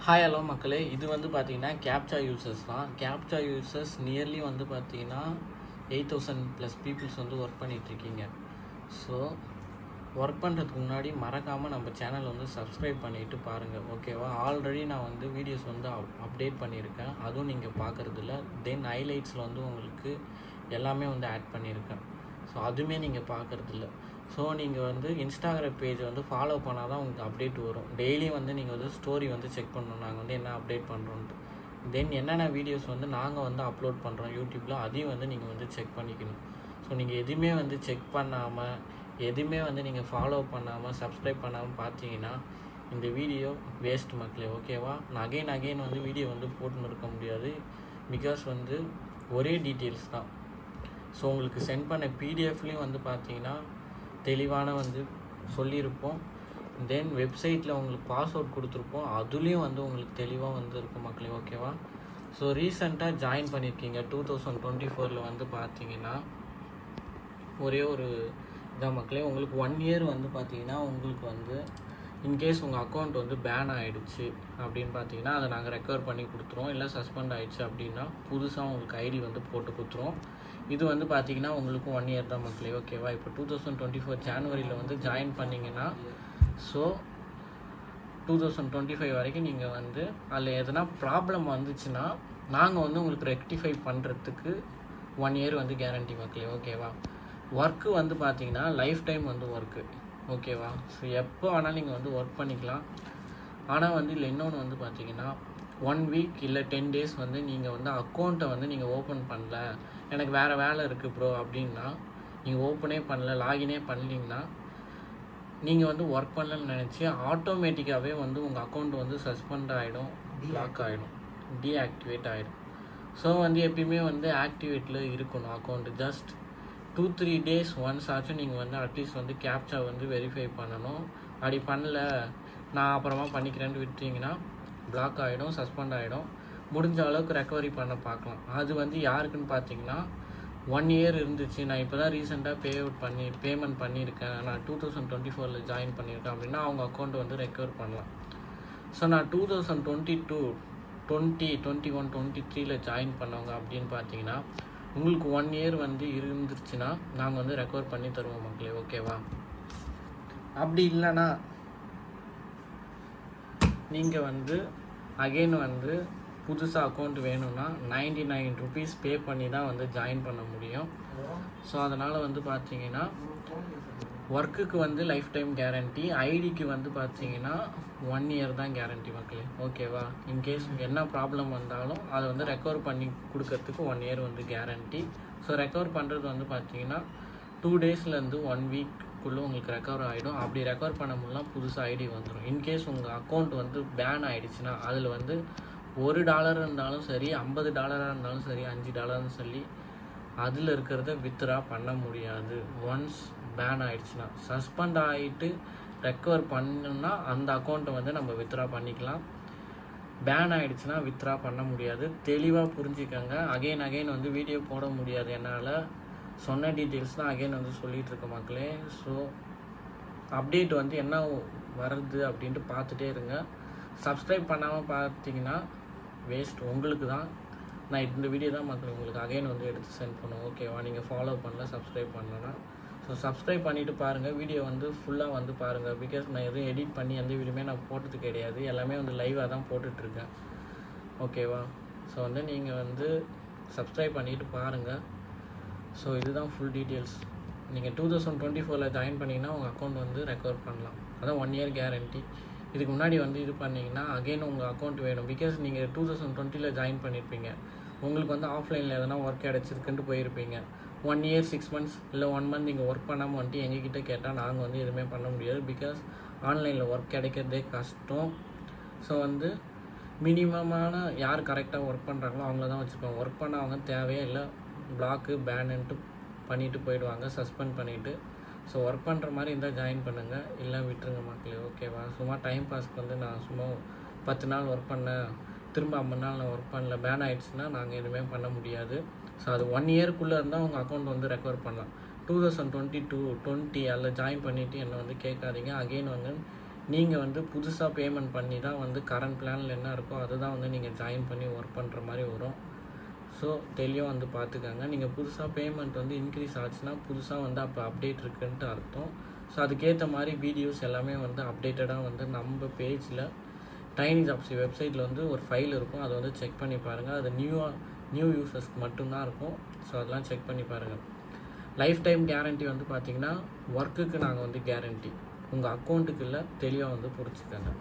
Hi hello மக்களே, இது வந்து பார்த்தீங்கன்னா கேப்சா யூசர்ஸ் தான். கேப்சா யூசர்ஸ் நியர்லி வந்து பார்த்தீங்கன்னா 8000+ பீப்புள்ஸ் வந்து ஒர்க் பண்ணிகிட்ருக்கீங்க. ஸோ ஒர்க் பண்ணுறதுக்கு முன்னாடி மறக்காமல் நம்ம சேனல் வந்து சப்ஸ்கிரைப் பண்ணிவிட்டு பாருங்கள், ஓகேவா? ஆல்ரெடி நான் வந்து வீடியோஸ் வந்து அப்டேட் பண்ணியிருக்கேன், அதுவும் நீங்கள் பார்க்குறதில்ல. தென் ஹைலைட்ஸில் வந்து உங்களுக்கு எல்லாமே வந்து ஆட் பண்ணியிருக்கேன், ஸோ அதுவுமே நீங்கள் பார்க்குறதில்ல. ஸோ நீங்கள் வந்து இன்ஸ்டாகிராம் பேஜை வந்து ஃபாலோ பண்ணால் தான் உங்களுக்கு அப்டேட் வரும். டெய்லியும் வந்து நீங்கள் வந்து ஸ்டோரி வந்து செக் பண்ணணும், நாங்கள் வந்து என்ன அப்டேட் பண்ணுறோன்ட்டு. தென் என்னென்ன வீடியோஸ் வந்து நாங்கள் வந்து அப்லோட் பண்ணுறோம் யூடியூப்பில், அதையும் வந்து நீங்கள் வந்து செக் பண்ணிக்கணும். ஸோ நீங்கள் எதுவுமே வந்து செக் பண்ணாமல், எதுவுமே வந்து நீங்கள் ஃபாலோ பண்ணாமல், சப்ஸ்கிரைப் பண்ணாமல் பார்த்தீங்கன்னா இந்த வீடியோ வேஸ்ட் மக்களே, ஓகேவா? நான் அகெயின் வந்து வீடியோ வந்து போட்டுன்னு இருக்க முடியாது, பிகாஸ் வந்து ஒரே டீட்டெயில்ஸ் தான். ஸோ உங்களுக்கு சென்ட் பண்ண பிடிஎஃப்லேயும் வந்து பார்த்தீங்கன்னா தெளிவான வந்து சொல்லியிருப்போம். தென் வெப்சைட்டில் உங்களுக்கு பாஸ்வேர்ட் கொடுத்துருப்போம், அதுலேயும் வந்து உங்களுக்கு தெளிவாக வந்து இருக்கும் மக்களே, ஓகேவா? ஸோ ரீசெண்டாக ஜாயின் பண்ணியிருக்கீங்க 2024 வந்து பார்த்தீங்கன்னா ஒரே ஒரு இதான் மக்களே, உங்களுக்கு 1 இயர் வந்து பார்த்தீங்கன்னா உங்களுக்கு வந்து இன்கேஸ் உங்கள் அக்கௌண்ட் வந்து பேன் ஆகிடுச்சு அப்படின்னு பார்த்தீங்கன்னா அதை நாங்கள் ரெக்கவர் பண்ணி கொடுத்துருவோம். இல்லை சஸ்பெண்ட் ஆகிடுச்சு அப்படின்னா புதுசாக உங்களுக்கு ஐடி வந்து போட்டு கொடுத்துருவோம். இது வந்து பார்த்தீங்கன்னா உங்களுக்கு 1 இயர் தான் மக்களே, ஓகேவா? இப்போ 2024 ஜான்வரியில் வந்து ஜாயின் பண்ணிங்கன்னா ஸோ 2025 வரைக்கும் நீங்கள் வந்து அதில் எதனா ப்ராப்ளம் வந்துச்சுன்னா நாங்கள் வந்து உங்களுக்கு ரெக்டிஃபை பண்ணுறதுக்கு 1 இயர் வந்து கேரண்டி மக்களே, ஓகேவா? ஒர்க்கு வந்து பார்த்தீங்கன்னா லைஃப் டைம் வந்து ஒர்க்கு, ஓகேவா? ஸோ எப்போ வேணாலும் நீங்கள் வந்து ஒர்க் பண்ணிக்கலாம். ஆனால் வந்து இல்லை இன்னொன்று வந்து பார்த்தீங்கன்னா 1 வீக் இல்லை 10 டேஸ் வந்து நீங்கள் வந்து அக்கௌண்ட்டை வந்து நீங்கள் ஓப்பன் பண்ணல, எனக்கு வேறு வேலை இருக்குது ப்ரோ அப்படின்னா, நீங்கள் ஓப்பனே பண்ணல, லாகினே பண்ணலிங்கன்னா நீங்கள் வந்து ஒர்க் பண்ணலன்னு நினச்சி ஆட்டோமேட்டிக்காகவே வந்து உங்கள் அக்கௌண்ட் வந்து சஸ்பெண்ட் ஆகிடும், பிளாக் ஆகிடும், டீஆக்டிவேட் ஆகிடும். ஸோ வந்து எப்பயுமே வந்து ஆக்டிவேட்டில் இருக்கணும் அக்கௌண்ட்டு. ஜஸ்ட் 2-3 டேஸ் ஒன்ஸ் ஆச்சும் நீங்கள் வந்து அட்லீஸ்ட் வந்து கேப்சா வந்து வெரிஃபை பண்ணணும். அப்படி பண்ணல, நான் அப்புறமா பண்ணிக்கிறேன்னு விட்டீங்கன்னா பிளாக் ஆகிடும், சஸ்பெண்ட் ஆகிடும். முடிஞ்ச அளவுக்கு ரெக்கவரி பண்ண பார்க்கலாம். அது வந்து யாருக்குன்னு பார்த்தீங்கன்னா 1 இயர் இருந்துச்சு, நான் இப்போ தான் ரீசெண்டாக பேமெண்ட் பண்ணியிருக்கேன், நான் 2024 ஜாயின் பண்ணியிருக்கேன் அப்படின்னா அவங்க அக்கௌண்ட்டை வந்து ரெக்கவர் பண்ணலாம். ஸோ நான் 2022, 20, 21, 23 ஜாயின் பண்ணவங்க அப்படின்னு பார்த்தீங்கன்னா உங்களுக்கு 1 இயர் வந்து இருந்துருச்சுன்னா நாங்கள் வந்து ரெக்கவர் பண்ணி தருவோம் மக்களே, ஓகேவா? அப்படி இல்லைன்னா நீங்கள் வந்து அகெயின் வந்து புதுசாக அக்கௌண்ட் வேணும்னா 99 ருபீஸ் பே பண்ணி தான் வந்து ஜாயின் பண்ண முடியும். ஸோ அதனால் வந்து பார்த்தீங்கன்னா ஒர்க்குக்கு வந்து லைஃப் டைம் கேரண்டி, ஐடிக்கு வந்து பார்த்தீங்கன்னா 1 இயர் தான் கேரண்டி மக்களே, ஓகேவா? இன்கேஸ் என்ன ப்ராப்ளம் வந்தாலும் அதை வந்து ரெக்கவர் பண்ணி கொடுக்கறதுக்கு 1 இயர் வந்து கேரண்டி. ஸோ ரெக்கவர் பண்ணுறது வந்து பார்த்தீங்கன்னா 2 டேஸ்லேருந்து 1 வீக்குள்ளே உங்களுக்கு ரெக்கவர் ஆகிடும். அப்படி ரெக்கவர் பண்ண முடியலாம் புதுசாக ஐடி வந்துடும். இன்கேஸ் உங்கள் அக்கௌண்ட் வந்து பேன் ஆகிடுச்சுன்னா அதில் வந்து $1 இருந்தாலும் சரி, $50 இருந்தாலும் சரி, $5 சொல்லி அதில் இருக்கிறத வித்ரா பண்ண முடியாது. ஒன்ஸ் பேன் ஆகிடுச்சுன்னா, சஸ்பெண்ட் ஆகிட்டு ரெக்கவர் பண்ணணும்னா அந்த அக்கௌண்ட்டை வந்து நம்ம வித்ரா பண்ணிக்கலாம். பேன் ஆகிடுச்சுன்னா வித்ரா பண்ண முடியாது. தெளிவாக புரிஞ்சுக்கோங்க. அகெயின் வந்து வீடியோ போட முடியாது என்னால், சொன்ன டீட்டெயில்ஸ் தான் அகெயின் வந்து சொல்லிகிட்ருக்க மக்களே. ஸோ அப்டேட் வந்து என்ன வருது அப்படின்ட்டு பார்த்துட்டே இருங்க. சப்ஸ்கிரைப் பண்ணாமல் பார்த்தீங்கன்னா வேஸ்ட், உங்களுக்கு தான். நான் இந்த வீடியோ தான் மக்கள் உங்களுக்கு அகைன் வந்து எடுத்து சென்ட் பண்ணுவோம், ஓகேவா? நீங்கள் ஃபாலோ பண்ணல, சப்ஸ்கிரைப் பண்ணலன்னா. ஸோ சப்ஸ்கிரைப் பண்ணிவிட்டு பாருங்கள், வீடியோ வந்து ஃபுல்லாக வந்து பாருங்கள். பிகாஸ் நான் எதுவும் எடிட் பண்ணி எந்த வீடியோமே நான் போட்டது கிடையாது, எல்லாமே வந்து லைவாக தான் போட்டுட்ருக்கேன், ஓகேவா? ஸோ வந்து நீங்கள் வந்து சப்ஸ்கிரைப் பண்ணிவிட்டு பாருங்கள். ஸோ இதுதான் ஃபுல் டீட்டெயில்ஸ். நீங்கள் 2024 ஜாயின் பண்ணிங்கன்னா உங்கள் அக்கௌண்ட் வந்து ரெக்கவர் பண்ணலாம். அதான் 1 இயர் கேரண்டி. இதுக்கு முன்னாடி வந்து இது பண்ணிங்கன்னா அகெயின் உங்கள் அக்கௌண்ட் வேணும். பிகாஸ் நீங்கள் 2020 ஜாயின் பண்ணியிருப்பீங்க, உங்களுக்கு வந்து ஆஃப்லைனில் எதனா ஒர்க் கிடச்சிருக்குன்ட்டு போயிருப்பீங்க. 1 இயர் 6 மந்த்ஸ் இல்லை 1 மந்த் நீங்கள் ஒர்க் பண்ணாமல் வந்துட்டு எங்ககிட்ட கேட்டால் நாங்கள் வந்து எதுவுமே பண்ண முடியாது. பிகாஸ் ஆன்லைனில் ஒர்க் கிடைக்கிறதே கஷ்டம். ஸோ வந்து மினிமமான யார் கரெக்டாக ஒர்க் பண்ணுறாங்களோ அவங்கள தான் வச்சுருப்பாங்க. ஒர்க் பண்ணவங்க தேவையே இல்லை, பிளாக்கு பேனுன்ட்டு பண்ணிவிட்டு போயிடுவாங்க, சஸ்பெண்ட் பண்ணிவிட்டு. ஸோ ஒர்க் பண்ணுற மாதிரி இருந்தால் ஜாயின் பண்ணுங்கள், இல்லை விட்டுருங்க மக்களே, ஓகேவா? சும்மா டைம் பாஸ்க்கு வந்து நான் சும்மா 10 நாள் ஒர்க் பண்ணேன், திரும்ப 50 நாள் நான் ஒர்க் பண்ணல, பேன் ஆகிடுச்சுன்னா நாங்கள் எதுவுமே பண்ண முடியாது. ஸோ அது 1 இயருக்குள்ளே இருந்தால் உங்கள் அக்கௌண்ட் வந்து ரெக்கவர் பண்ணலாம். 2022, 20 அதில் ஜாயின் பண்ணிவிட்டு என்னை வந்து கேட்காதீங்க. அகெயின் வந்து நீங்கள் வந்து புதுசாக பேமெண்ட் பண்ணி தான் வந்து கரண்ட் பிளானில் என்ன இருக்கோ அதுதான் வந்து நீங்கள் ஜாயின் பண்ணி ஒர்க் பண்ணுற மாதிரி வரும். ஸோ தெளிவாக வந்து பார்த்துக்கங்க. நீங்கள் புதுசாக பேமெண்ட் வந்து இன்க்ரீஸ் ஆச்சுன்னா புதுசாக வந்து அப்போ அப்டேட் இருக்குன்ட்டு அர்த்தம். ஸோ அதுக்கேற்ற மாதிரி வீடியோஸ் எல்லாமே வந்து அப்டேட்டடாக வந்து நம்ம பேஜில் டைனி ஜாப்ஸி வெப்சைட்டில் வந்து ஒரு ஃபைல் இருக்கும். அதை வந்து செக் பண்ணி பாருங்கள். அது நியூ யூசர்ஸ்க்கு மட்டும்தான் இருக்கும். ஸோ அதெல்லாம் செக் பண்ணி பாருங்கள். லைஃப் டைம் கேரண்டி வந்து பார்த்திங்கன்னா ஒர்க்குக்கு நாங்கள் வந்து கேரண்டி, உங்கள் அக்கௌண்ட்டுக்கு இல்லை, தெளிவாக வந்து புரிச்சுக்கோங்க.